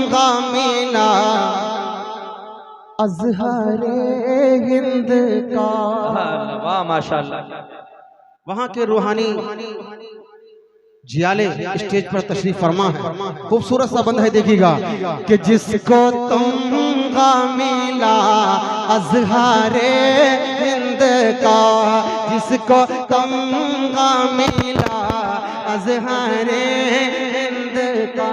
गामिला अज़हरे हिंद का। वाह माशाअल्लाह। वहाँ के रूहानी जियाले स्टेज पर तशरीफ फरमा है। खूबसूरत सा बंद है, देखिएगा कि जिसको तुमगा मिला अज़हरे हिंद का, जिसको तुमगा मिला अज़हरे हिंद का,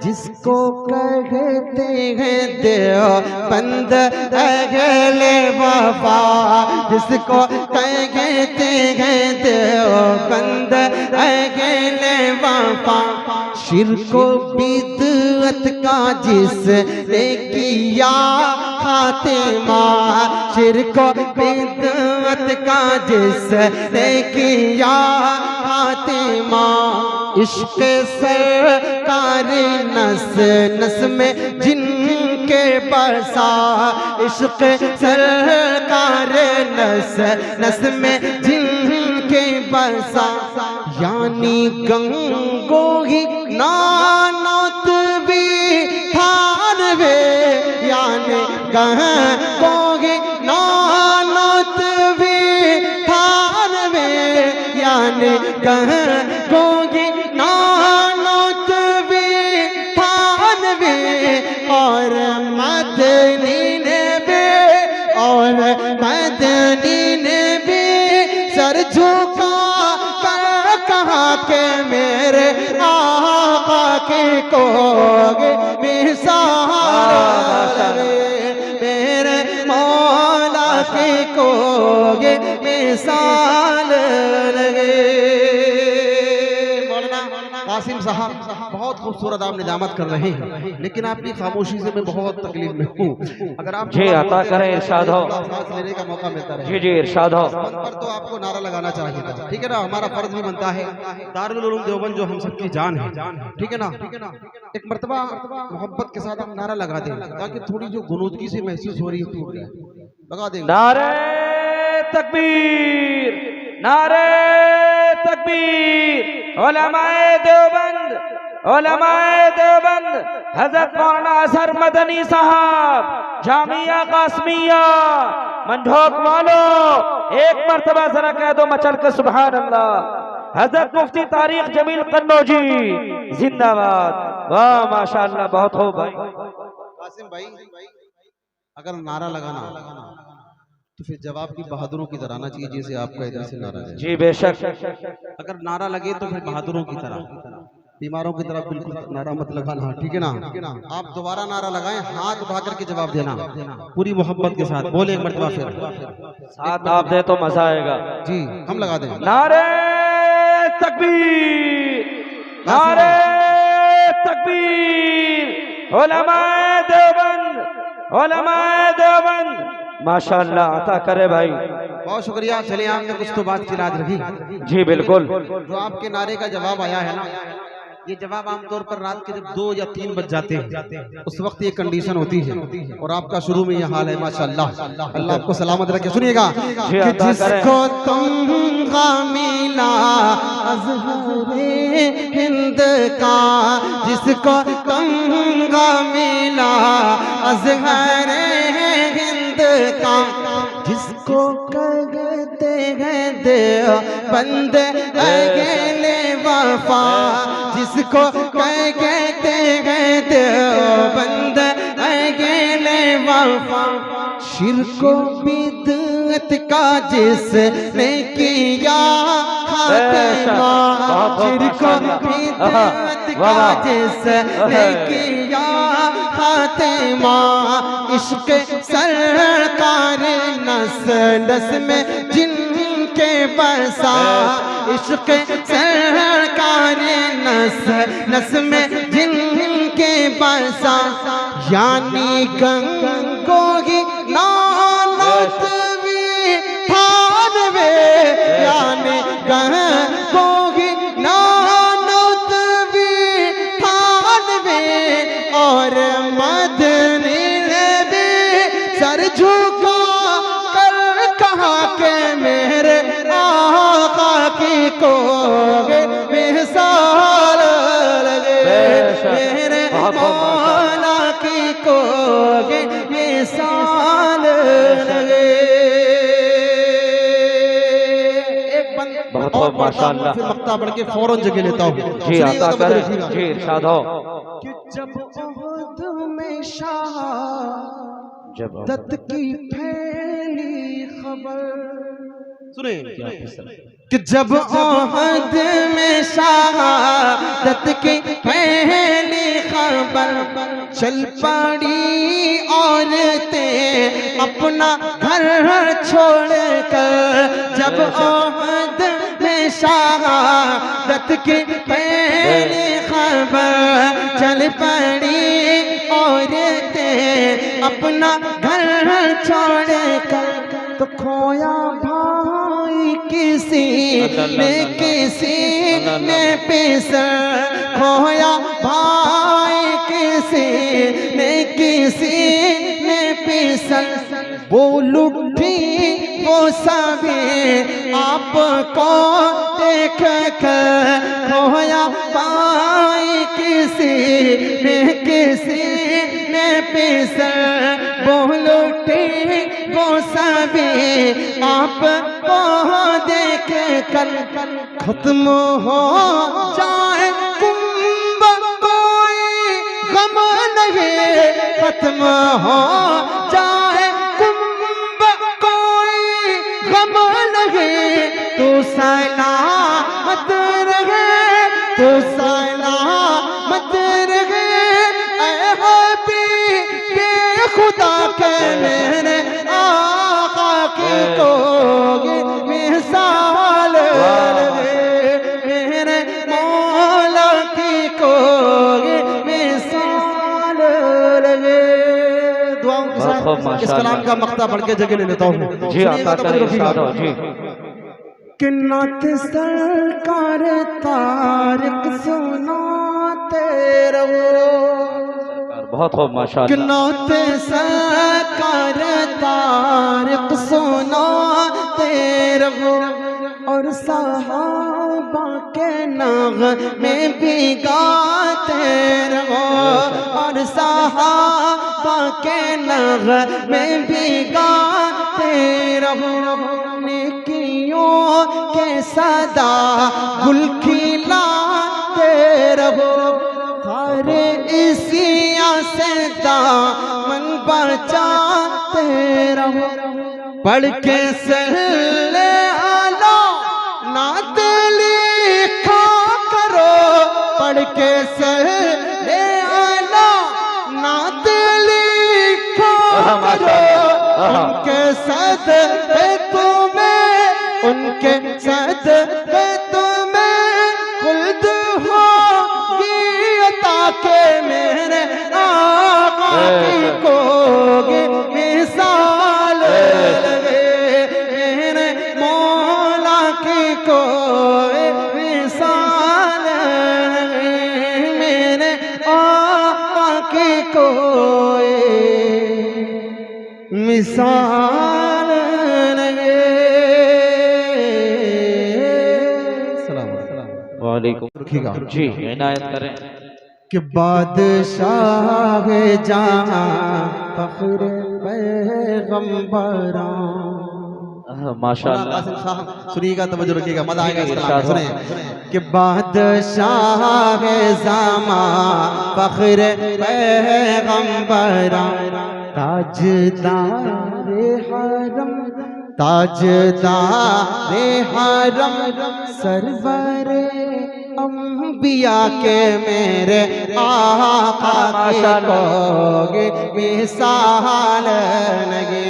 जिसको कहते हैं देवबंद अहले वफा, जिसको कहते हैं देवबंद अहले वफा, शिर्को बिदअत का जिसने किया खातिमा, शिर्को बिदअत का जिसने किया खातिमा, इश्क़ सरकार नस नस में जिनके बसा, इश्क़ सरकार नस नस में जिनके बसा, यानी गंगो ही नानोत भी थानवे, यानी गंगो ही नानोत भी थानवे, यानी गंगो ही नानोत भी थानवे, और मदनी ने भी, और मदनी ने भी सर झुका कर कहा के मेरे आका के कोगे मिसाल, मेरे मौला के कोगे मिसाल लगे। कासिम साहब बहुत खूबसूरत आप निजामत कर रहे हैं, लेकिन आपकी खामोशी से मैं बहुत तकलीफ में हूँ। अगर आप जी अता करें, इरशाद हो, सांस लेने का मौका मिलता रहे। जी जी इरशाद हो। पर तो आपको नारा लगाना चाहिए था, ठीक है ना, हमारा फर्ज भी बनता है। दारुल उलूम देवबंद जो हम सबकी जान है, ठीक है ना, एक मर्तबा मोहब्बत के साथ आप नारा लगा दें ताकि थोड़ी जो गुनूदगी से महसूस हो रही है टूट जाए। लगा देंगे। नारे तकबीर, नारे तकबीर। उलमाए देवबंद, उलमाए देवबंद, हजरत मौलाना असर मदनी साहब, जामिया कासमिया मंझोक वालो, एक मर्तबा जरा कह दो मचल कर सुभान अल्लाह। हजरत मुफ्ती तारिक जमील कन्नौजी जिंदाबाद। वाह माशाअल्लाह, बहुत हो भाई। कासिम भाई, अगर नारा लगाना तो फिर जवाब भी बहादुरों की तरह आना चाहिए, जैसे आपका इधर से नारा है। जी बेशक। अगर नारा लगे तो फिर बहादुरों की तरह, बीमारों की तरह बिल्कुल नारा मत लगाना, ठीक है ना। आप दोबारा नारा लगाएं, हाथ उठा करके जवाब देना पूरी मोहब्बत के साथ। बोले एक मरतबा फिर साथ आप दे तो मजा आएगा। जी हम लगा दें। नारे तकबीर, नारे तकबीर। उलमाए देवबंद, उलमाए देवबंद माशाअल्लाह अता करे भाई। बहुत शुक्रिया। चलिए आपने कुछ तो बात की याद रखी। जी बिल्कुल। जो आपके नारे का जवाब आया है ना, ये जवाब आमतौर पर रात के जब 2 या 3 बज जाते हैं उस वक्त ये कंडीशन होती है, और आपका शुरू में ये हाल है माशाअल्लाह। अल्लाह आपको सलामत रखे। सुनिएगा कि जिसको तुमगा मिला अज़हरे हिंद का, जिसको तुमगा मिला अज़हरे हिंद का, जिसको कहते हैं देवबंद अहले वफा, जिसको कहते हैं देवबंद अहले वफा, शिर्को बिदअत का जिसने किया खातिमा, शिर्को बिदअत का जिसने किया खातिमा, इश्क़ सरकार नस नस में जिनके बसा, इश्क़ सरकार नस नस में जिनके बसा, यानी गंगो ही नानोत भी थानवे, यानी गंगो ही नानोत भी थानवे, और मदनी ने भी सर झुका कर कहा के मेरे आका की कोगे मिसाल लगे, मेरे मौला को मिसाल लगे। एक बंद बहुत और बहुत माशाअल्लाह। फिर मक्ता बढ़ के फौरन जगह लेता हूँ। जी आता करें, जी इरशाद हो। कि जब उहद में शहादत की फैली खबर, सुने कि जब उहद में शहादत की फैली खबर, चल पड़ी औरतें अपना घर छोड़कर। जब उहद में शहादत की फैली खबर, चल पड़ी औरतें अपना घर छोड़कर। तो खोया भाई किसी ने पिसर, खोया भाई किसी ने पिसर। वो लुटी वो सभी आपको देख कर, खोया भाई किसी ने पिसर। वो लुटी वो सभी आपको देख कर। खत्म हो जाए कुंभ कोई गम नहीं, खत्म हो जाए कुंभ कोई गम नहीं। तू सलामत रहे, तू सलामत रहे। ऐ हबीबे खुदा के मेरे आका की कोई मिसाल लगे, मेरे मौला की कोई मिसाल लगे। दुआओं के साथ इस कलाम का मक्ता बढ़ के जगह ले लेता हूँ। जी आता करें, इरशाद हो। जी कि नात सरकार तारिक सुनाते रहो, बहुत खूब माशाअल्लाह। कि नात सरकार तारिक सुनाते रहो। और सहाबा के नग़मे भी गाते रहो, और सहाबा के नग़मे भी गाते रहो। नेकियों के सदा गुल खिलाते रहो, हर इसिया से दामन बचाते रहो। पढ़ के सल्ले आला नात लिखा करो, पढ़ के सल्ले आला नात लिखा करो। उनके सदक़े तुम्हें, उनके सदक़े तुम्हें खुल्द होगी अता के मेरे आका की कोई मिसाल लगे, मेरे मौला की कोई मिसाल लगे, मेरे आका की कोई मिसाल लगे। वालेकुम जी इनायत करें। कि बादशाह जहां फख्र पैगंबरां। माशाअल्लाह सुनिएगा, तवज्जो रखिएगा, मजा आएगा इस कलाम में। सुने कि बादशाह ज़मां फख्र पैगंबरां, ताजदारे हरम, ताजदारे हरम, सरवरे अंबिया के मेरे आका की कोई मिसाल लगे,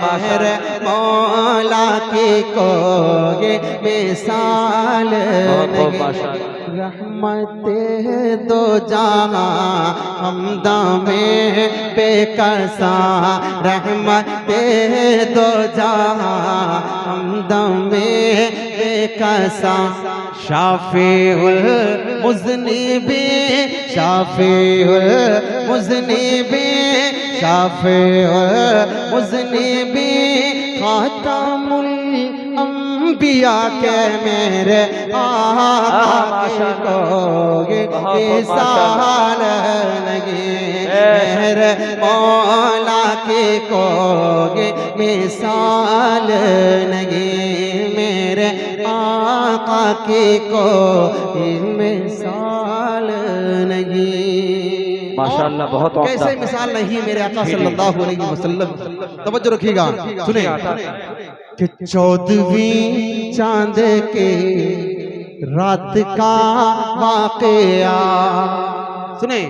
मेरे मौला की कोई मिसाल लगे। रहमते दो जहां हमदा में बेकसा, रहमते दो जहां हमदा में बेकसा। शाफीउल मुज़निबीन, शाफीउल मुज़निबीन, शाफीउल मुज़निबीन, खातमुल अंबिया के मेरे आका के कोगे मिसाल नहीं, मेरे मौला के कोगे मिसाल नहीं, मेरे आका के कोई मिसाल नहीं। माशाअल्लाह, बहुत कैसे मिसाल नहीं मेरे आका सल्लल्लाहु अलैहि वसल्लम। तवज्जो रखिएगा, सुने कि 14वीं चांद के रात का वाकया, सुने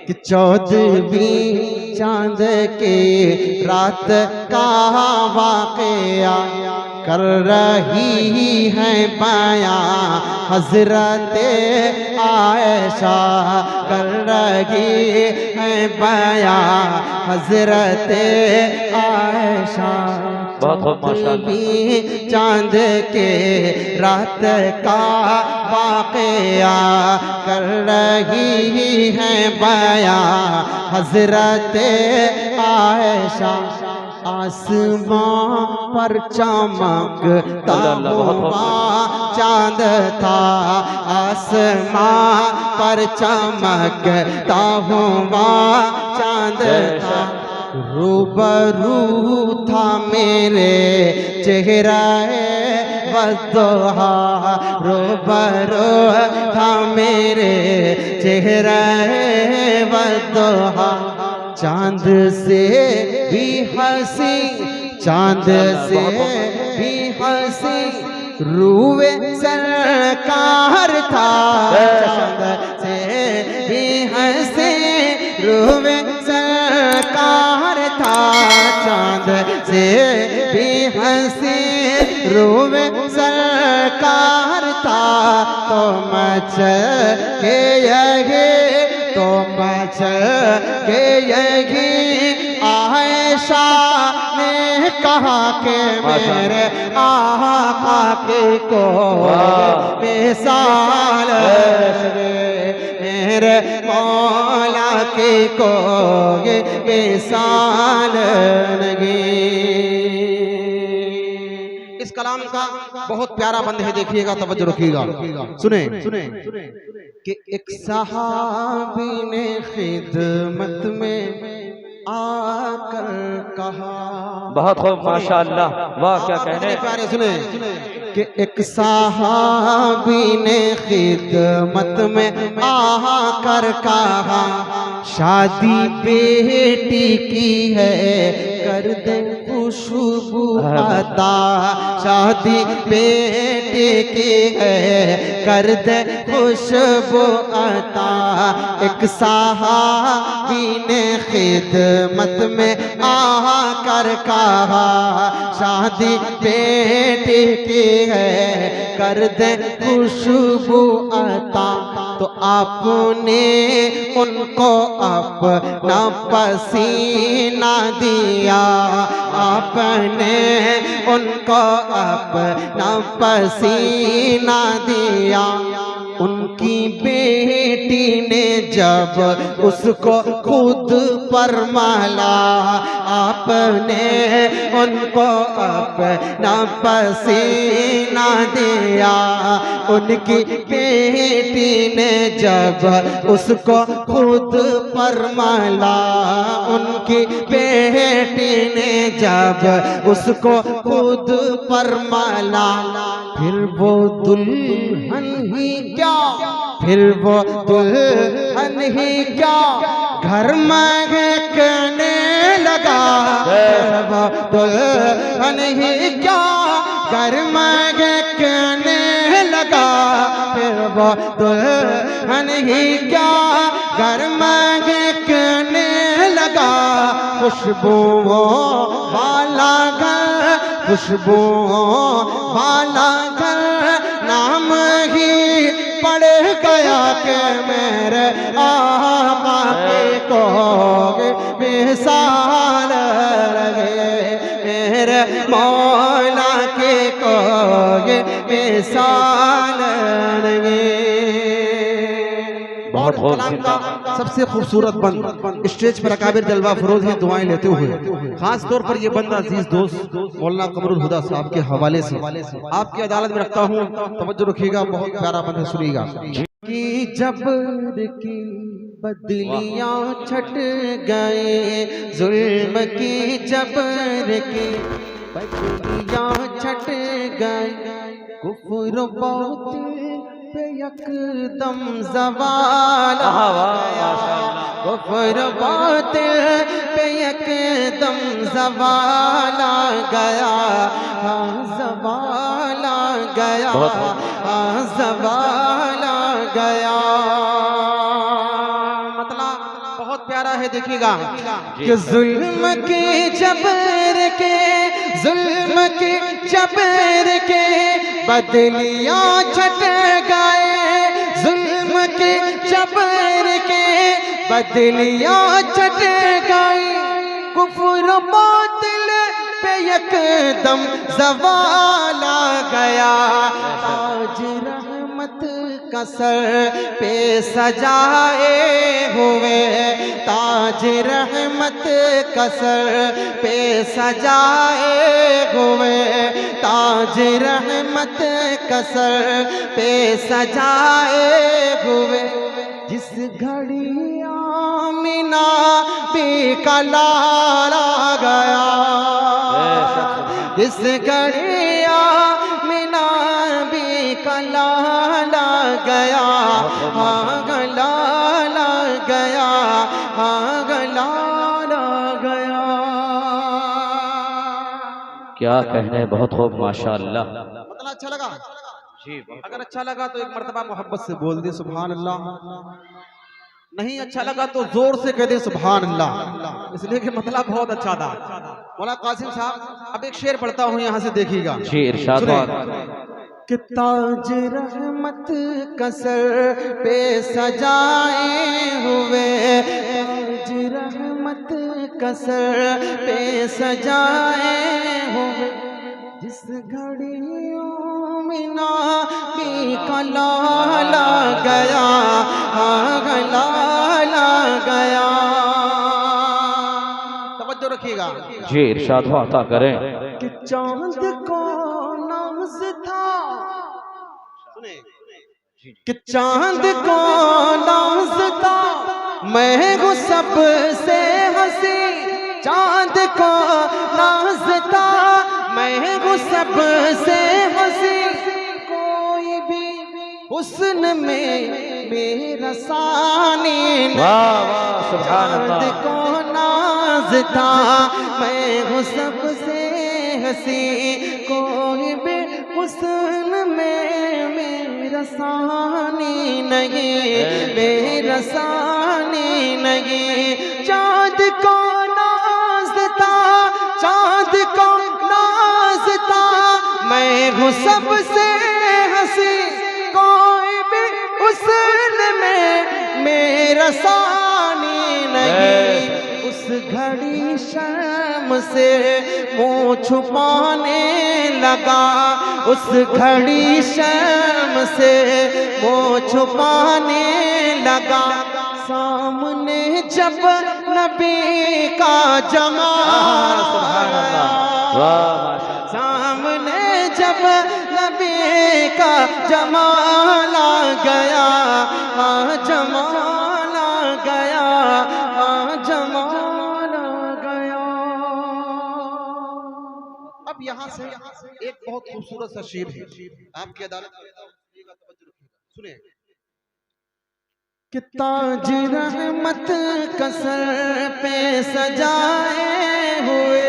कि 14वीं चांद के रात का वाकया कर रही है बयां हजरत आयशा, कर रही है बयां हजरत आयशा। बहुत माशाअल्लाह। चांद के रात का वाकया कर रही है बयां हजरत आयशा। आसमां पर चमकता हुआ चांद था, आसमां पर चमकता हुआ चांद था, रूबरू था मेरे चेहरे वदोहा, रूबरू था मेरे चेहरे वदोहा। चांद से भी हंसी, चांद से भी हंसी रूए सरकार था, चांद से भी हंसी रूए सरकार था, चांद से भी हंसी रूए सरकार था। तो मचल के यही, तो मचल के यही आयशा ने कहा कि मेरे आका के को मिसाल मेरे मौला के को ये मिसाल नहीं। इस कलाम का बहुत प्यारा बंद है, देखिएगा, तवज्जो रखिएगा, सुने कि एक सहाबी ने खिदमत में आकर कहा, बहुत खूब माशाअल्लाह, वाह क्या कहने। प्यारे सुने कि एक सहाबी ने खिदमत में आकर कहा, शादी बेटी की है कर दे खुशबू अता, शादी बेटी की है कर दे खुशबू अता। एक सहाबी ने खिदमत में आकर कहा, शादी बेटी की है कर दे खुशबू अता। तो आपने उनको अपना पसीना दिया, आपने उनको अपना पसीना दिया। उनकी बेटी ने जब उसको खुद पर माला, आपने उनको अपना पसीना दिया। उनकी बेटी ने जब उसको खुद पर माला, उनकी बेटी ने जब उसको खुद पर माला, फिर वो दुल्हन ही क्या, फिर वो दुल्हन ही क्या घर महकने लगा, फिर वो दुल्हन ही क्या घर महकने लगा, फिर वो दुल्हन ही क्या घर महकने लगा। खुशबुओं वाला घर, खुशबुओं वाला घर नाम ही पड़ गया कि मेरे आका के को मिसाल लगे, मेरे मौला के को मिसाल लगे। बहुत कलाम का सबसे खूबसूरत बंद स्टेज पर अकाबिर जलवा फरोज हैं दुआएं लेते हुए। खास तौर पर ये बंद अजीज दोस्त मौलाना कमरुल हुदा साहब के हवाले से आपकी अदालत में रखता हूँ, तवज्जो रखिएगा, बहुत प्यारा बंद है, सुनिएगा। कि जबर की बदलियां छट गए, जुल्म की जबर की बदलियां छट गए, कुफ्र बातिल पे यकदम ज़वाल आया, कुफ्र बातिल पे यकदम ज़वाल आ गया, ज़वाल आ गया, ज़वाल आ गया। मतलब बहुत प्यारा है, देखिएगा कि जुल्म के जबर के, जुल्म के जबर के बदलियां छट गए, जुल्म के जबर के बदलियां छट गए, कुफ्र बातिल पे यकदम ज़वाल आ गया, ताज रहमत का सर पे सजाए हुए, ताज रहमत का सर पे सजाए हुए, ताज रहमत का सर पे सजाए हुए, जिस घड़ी आमिना बेका लाल आ गया, जिस घड़ी आमिना बेका लाल आ गया, लाल आ गया, लाल आ गया। क्या कहने, बहुत खूब माशाअल्लाह। मतलब अच्छा लगा जी, अगर अच्छा लगा तो एक मर्तबा मोहब्बत से बोल दे सुभान अल्लाह, नहीं अच्छा लगा तो जोर से कह दे सुभान अल्लाह, इसलिए कि मतलब बहुत अच्छा था। मौलाना कासिम साहब अब एक शेर पढ़ता हूँ, यहाँ से देखिएगा। जी इरशाद। कि ताज रहमत का सर पे सजाए हुए, ताज रहमत का सर पे सजाए हुए, जिस घड़ियों में नाबी का लाल आ गया, लाल आ गया। तवज्जो रखिएगा जी इरशाद अता करें। कि चांद को नाज था, कि चांद को नाज था, मैं हूँ सबसे हंसी, चांद को नाज था, मैं हूँ सबसे हंसी, कोई भी हुस्न में मेरा सानी नहीं, चांद को नाज था, मैं हूँ सबसे हंसी, कोई भी हुस्न में मेरा सानी नहीं, मेरा सानी नहीं, चांद को नाज था, चांद को नाज था, मैं हूँ सबसे हंसी, कोई भी हुस्न में मेरा सानी नहीं, उस घड़ी शर्म से मुँह छुपाने लगा, उस घड़ी शर्म से मुँह छुपाने लगा, सामने जब नबी का जमाल आया, सामने जब नबी का जमाल आ गया, जमाल आ गया, जमाल आ गया। अब यहाँ से एक बहुत खूबसूरत सा शेर है, आपकी अदालत में सुनिए। कि ताज रहमत का सर पे सजाए हुए,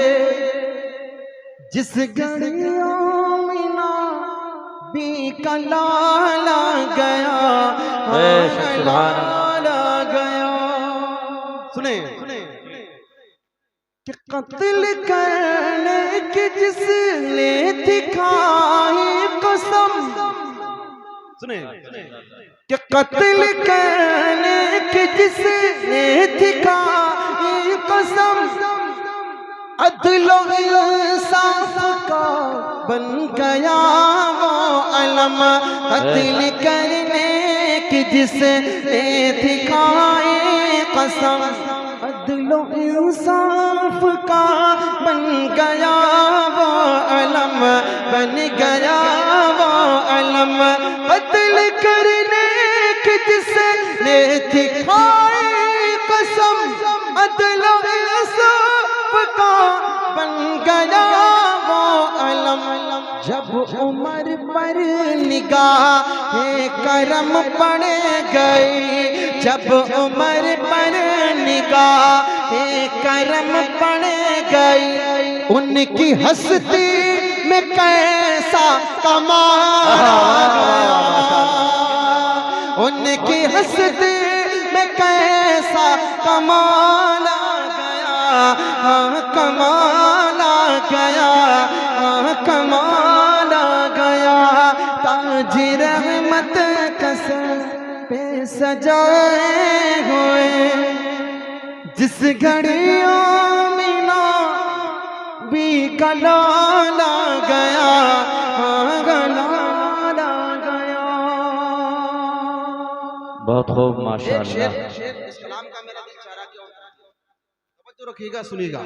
जिस घड़ियों में नाबी का लाल आ गया, लाल आ गया। सुने कि कत्ल करने की जिसने दिखाई कसम, सुने कि कत्ल करने की जिसने दिखाई कसम, अदलो इंसाफ का बन गया वो अलम, कत्ल करने की जिसने दिखाई कसम अदलो इंसाफ का बन गया वो अलम, बन गया वो अलम। कत्ल करने की जिसने थी खाई कसम, अदलो इंसाफ का बन गया वो अलम। जब उमर पर निगाह करम पड़ गई, जब उमर पर निगाह करम पड़ गई, उनकी हस्ती में कैसा कमाल आया, उनकी हस्ती में कैसा कमाल आ गया, कमाल आ गया, कमाल आ गया। ताज रहमत कसम पे सजाए हुए, जिस घड़ी आमिना भी कलाल आ गया, कलाल आ गया। बहुत खूब माशाअल्लाह। इस कलाम का मेरा दिल चाह रहा, क्यों? तवज्जो रखिएगा, सुनिएगा।